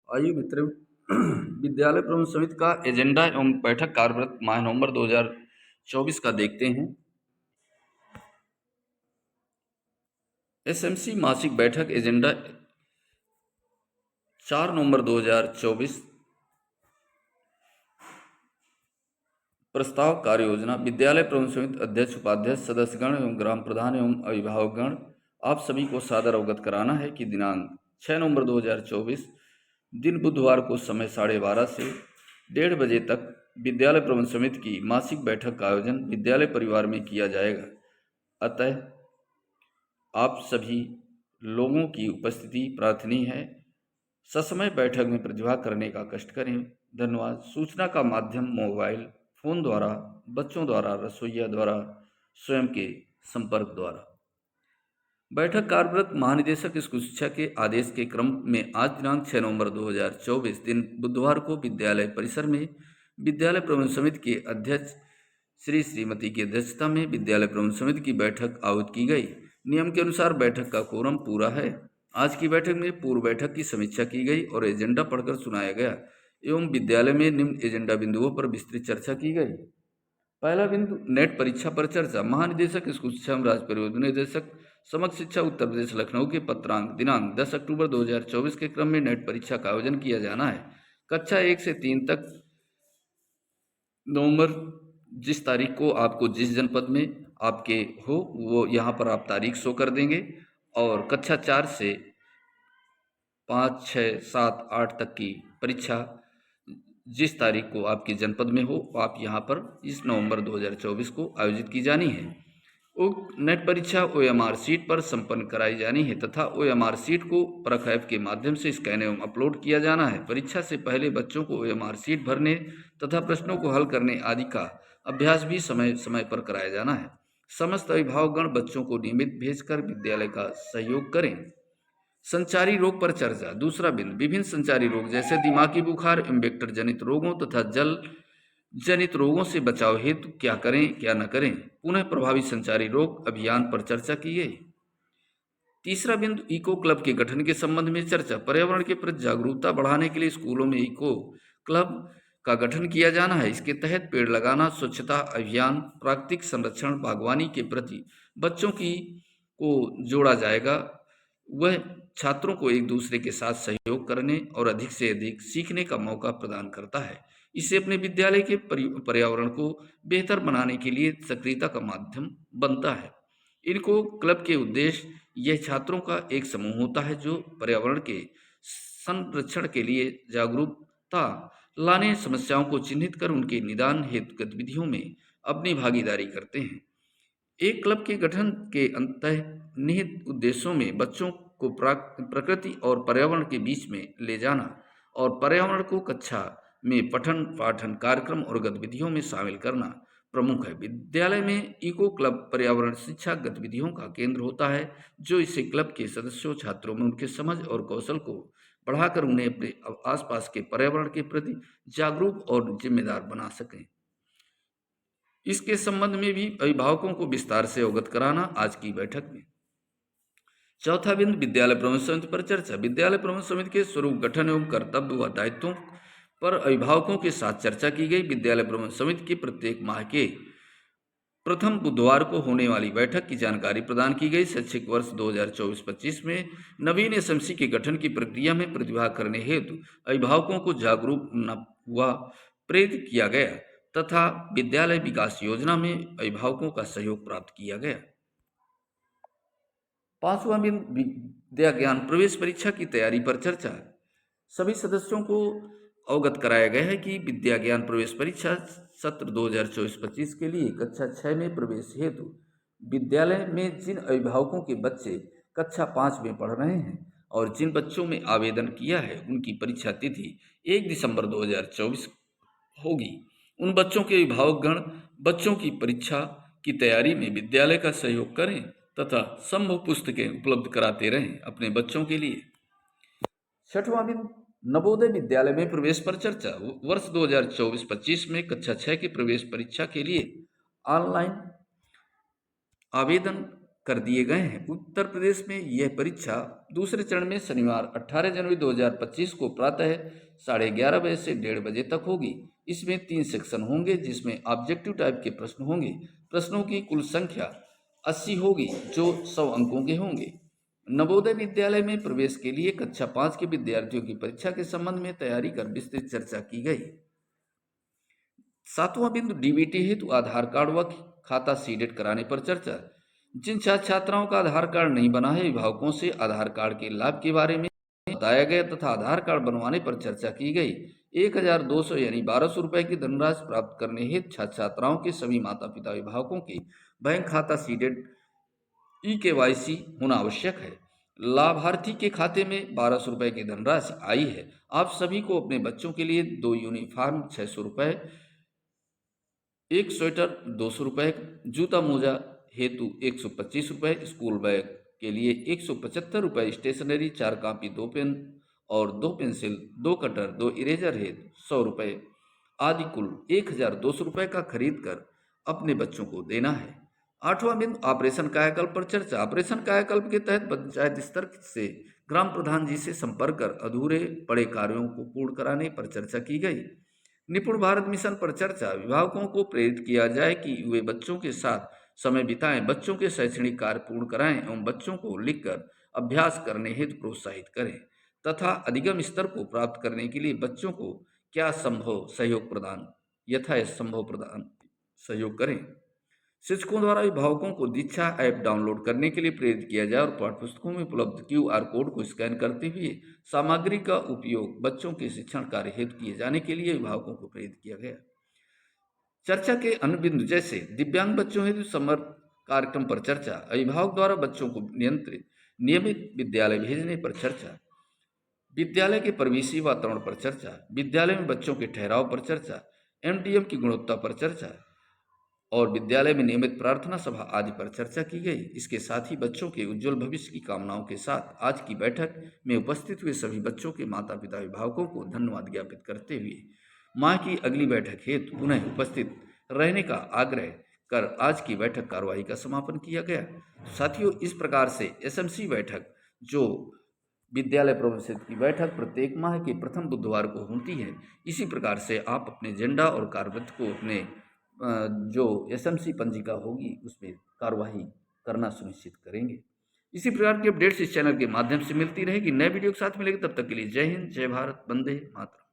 आइए मित्रों, विद्यालय प्रबंधन समिति का एजेंडा एवं बैठक कार्यवृत्त माह नवंबर 2024 का देखते हैं। एसएमसी मासिक बैठक एजेंडा 4 नवंबर 2024। प्रस्ताव कार्य योजना। विद्यालय प्रबंधन समिति अध्यक्ष, उपाध्यक्ष, सदस्यगण एवं ग्राम प्रधान एवं अभिभावकगण, आप सभी को सादर अवगत कराना है कि दिनांक 6 नवंबर 2024 दिन बुधवार को समय 12:30 से 1:30 बजे तक विद्यालय प्रबंधन समिति की मासिक बैठक का आयोजन विद्यालय परिवार में किया जाएगा। अतः आप सभी लोगों की उपस्थिति प्रार्थनीय है। ससमय बैठक में प्रतिभाग करने का कष्ट करें। धन्यवाद। सूचना का माध्यम मोबाइल फोन द्वारा, बच्चों द्वारा, रसोइया द्वारा, स्वयं के संपर्क द्वारा। बैठक कार्यरत महानिदेशक स्कूल शिक्षा के आदेश के क्रम में आज दिनांक 6 नवंबर 2024 दिन बुधवार को विद्यालय परिसर में विद्यालय प्रबंधन समिति के अध्यक्ष श्रीमती की अध्यक्षता में विद्यालय प्रबंधन समिति की बैठक आयोजित की गई। नियम के अनुसार बैठक का कोरम पूरा है। आज की बैठक में पूर्व बैठक की समीक्षा की गई और एजेंडा पढ़कर सुनाया गया एवं विद्यालय में निम्न एजेंडा बिंदुओं पर विस्तृत चर्चा की गई। पहला बिंदु, नेट परीक्षा पर चर्चा। महानिदेशक स्कूल शिक्षा एवं राज्य परिवहन निदेशक समग्र शिक्षा उत्तर प्रदेश लखनऊ के पत्रांक दिनांक 10 अक्टूबर 2024 के क्रम में नेट परीक्षा का आयोजन किया जाना है। कक्षा 1 से 3 तक नवंबर, जिस तारीख को आपको जिस जनपद में आपके हो वो यहाँ पर आप तारीख शो कर देंगे, और कक्षा 4 से 5, 6, 7, 8 तक की परीक्षा जिस तारीख को आपके जनपद में हो आप यहाँ पर इस नवंबर 2024 को आयोजित की जानी है। उक्त नेट परीक्षा OMR सीट पर संपन्न कराई जानी है तथा OMR सीट को परख ऐप के माध्यम से स्कैन एवं अपलोड किया जाना है। परीक्षा से पहले बच्चों को OMR सीट भरने तथा प्रश्नों को हल करने आदि का अभ्यास भी समय समय पर कराया जाना है। समस्त अभिभावकगण बच्चों को नियमित भेजकर विद्यालय का सहयोग करें। संचारी रोग पर चर्चा। दूसरा बिंदु, विभिन्न संचारी रोग जैसे दिमागी बुखार एवं वेक्टर जनित रोगों तथा जल जनित रोगों से बचाव हेतु क्या करें क्या न करें। पुनः प्रभावी संचारी रोग अभियान पर चर्चा की गई। तीसरा बिंदु, इको क्लब के गठन के संबंध में चर्चा। पर्यावरण के प्रति जागरूकता बढ़ाने के लिए स्कूलों में इको क्लब का गठन किया जाना है। इसके तहत पेड़ लगाना, स्वच्छता अभियान, प्राकृतिक संरक्षण, बागवानी के प्रति बच्चों को जोड़ा जाएगा। वह छात्रों को एक दूसरे के साथ सहयोग करने और अधिक से अधिक सीखने का मौका प्रदान करता है। इससे अपने विद्यालय के पर्यावरण को बेहतर बनाने के लिए सक्रियता का माध्यम बनता है। इनको क्लब के उद्देश्य यह छात्रों का एक समूह होता है जो पर्यावरण के संरक्षण के लिए जागरूकता लाने, समस्याओं को चिन्हित कर उनके निदान हेतु गतिविधियों में अपनी भागीदारी करते हैं। एक क्लब के गठन के अंतर्निहित उद्देश्यों में बच्चों को प्रकृति और पर्यावरण के बीच में ले जाना और पर्यावरण को कक्षा में पठन पाठन कार्यक्रम और गतिविधियों में शामिल करना प्रमुख है। विद्यालय में इको क्लब पर्यावरण शिक्षा गतिविधियों का केंद्र होता है जो इसे क्लब के सदस्यों छात्रों में उनके समझ और कौशल को बढ़ाकर उन्हें अपने आसपास के पर्यावरण के प्रति जागरूक और जिम्मेदार बना सकें। इसके संबंध में भी अभिभावकों को विस्तार से अवगत कराना आज की बैठक में। चौथा बिंदु, विद्यालय प्रबंधन समिति पर चर्चा। विद्यालय प्रबंधन समिति के स्वरूप, गठन एवं कर्तव्य व दायित्वों पर अभिभावकों के साथ चर्चा की गई। विद्यालय प्रबंधन समिति की प्रत्येक माह के प्रथम बुधवार को होने वाली बैठक की जानकारी प्रदान की गई। शैक्षिक वर्ष 2024-25 में नवीन एसएमसी के गठन की प्रक्रिया में प्रतिभाग करने हेतु अभिभावकों को जागरूक व प्रेरित किया गया तथा विद्यालय विकास योजना में अभिभावकों का सहयोग प्राप्त किया गया। पांचवा बिंदु, विद्या ज्ञान प्रवेश परीक्षा की तैयारी पर चर्चा। सभी सदस्यों को अवगत कराया गया है कि विद्या ज्ञान प्रवेश परीक्षा सत्र 2024-25 के लिए कक्षा 6 में प्रवेश हेतु विद्यालय में जिन अभिभावकों के बच्चे कक्षा 5 में पढ़ रहे हैं और जिन बच्चों में आवेदन किया है उनकी परीक्षा तिथि 1 दिसंबर 2024 होगी। उन बच्चों के अभिभावकगण बच्चों की परीक्षा की तैयारी में विद्यालय का सहयोग करें तथा संभव पुस्तकें उपलब्ध कराते रहें अपने बच्चों के लिए। छठवां बिंदु, नवोदय विद्यालय में प्रवेश पर चर्चा। वर्ष 2024-25 में कक्षा 6 की प्रवेश परीक्षा के लिए ऑनलाइन आवेदन कर दिए गए हैं। उत्तर प्रदेश में यह परीक्षा दूसरे चरण में शनिवार 18 जनवरी 2025 को प्रातः 11:30 बजे से 1:30 बजे तक होगी। इसमें 3 सेक्शन होंगे जिसमें ऑब्जेक्टिव टाइप के प्रश्न होंगे। प्रश्नों की कुल संख्या 80 होगी जो 100 अंकों के होंगे। नवोदय विद्यालय में प्रवेश के लिए कक्षा 5 के विद्यार्थियों की परीक्षा के संबंध में तैयारी कर विस्तृत चर्चा की गई। 7वां बिंदु डीबीटी हेतु आधार कार्ड व खाता सीडेड कराने पर चर्चा। जिन छात्र छात्राओं का आधार कार्ड नहीं बना है, अभिभावकों से आधार कार्ड के लाभ के बारे में बताया गया तथा आधार कार्ड बनवाने पर चर्चा की गई। 1200 यानी 1200 रुपए की धनराशि प्राप्त करने हेतु छात्र छात्राओं के सभी माता पिता अभिभावकों के बैंक खाता सीडेड KYC होना आवश्यक है। लाभार्थी के खाते में 1200 रुपए की धनराशि आई है। आप सभी को अपने बच्चों के लिए 2 यूनिफॉर्म 600 रुपए, 1 स्वेटर 200 रुपए, जूता मोजा हेतु 125 रुपए, स्कूल बैग के लिए 175 रुपए, स्टेशनरी 4 कापी 2 पेन और 2 पेंसिल 2 कटर 2 इरेजर हेतु 100 रुपए आदि कुल 1200 रुपए का खरीद कर अपने बच्चों को देना है। 8वां बिंदु ऑपरेशन कायाकल्प पर चर्चा। ऑपरेशन कायाकल्प के तहत पंचायत स्तर से ग्राम प्रधान जी से संपर्क कर अधूरे पड़े कार्यों को पूर्ण कराने पर चर्चा की गई। निपुण भारत मिशन पर चर्चा। अभिभावकों को प्रेरित किया जाए कि वे बच्चों के साथ समय बिताएं, बच्चों के शैक्षणिक कार्य पूर्ण कराएं एवं बच्चों को लिखकर अभ्यास करने हेतु प्रोत्साहित करें तथा अधिगम स्तर को प्राप्त करने के लिए बच्चों को यथासंभव प्रदान सहयोग करें। शिक्षकों द्वारा अभिभावकों को दीक्षा ऐप डाउनलोड करने के लिए प्रेरित किया जाए और पाठ्यपुस्तकों में उपलब्ध QR कोड को स्कैन करते हुए सामग्री का उपयोग बच्चों के शिक्षण कार्य हेतु किए जाने के लिए अभिभावकों को प्रेरित किया गया। चर्चा के अन्य बिंदु जैसे दिव्यांग बच्चों हेतु समर कार्यक्रम पर चर्चा। अभिभावक द्वारा बच्चों को नियमित विद्यालय भेजने पर चर्चा। विद्यालय के परिवेशी वातावरण पर चर्चा। विद्यालय में बच्चों के ठहराव पर चर्चा। MDM की गुणवत्ता पर चर्चा और विद्यालय में नियमित प्रार्थना सभा आदि पर चर्चा की गई। इसके साथ ही बच्चों के उज्जवल भविष्य की कामनाओं के साथ आज की बैठक में उपस्थित हुए सभी बच्चों के माता पिता अभिभावकों को धन्यवाद ज्ञापित करते हुए माह की अगली बैठक हेतु पुनः उपस्थित रहने का आग्रह कर आज की बैठक कार्यवाही का समापन किया गया। साथियों, इस प्रकार से SMC बैठक जो विद्यालय प्रवेश की बैठक प्रत्येक माह के प्रथम बुधवार को होती है, इसी प्रकार से आप अपने एजेंडा और कार्यवृत्त को अपने जो SMC पंजिका होगी उसमें कार्यवाही करना सुनिश्चित करेंगे। इसी प्रकार की अपडेट्स इस चैनल के माध्यम से मिलती रहेगी। नए वीडियो के साथ मिलेंगे, तब तक के लिए जय हिंद, जय भारत, वंदे मातरम।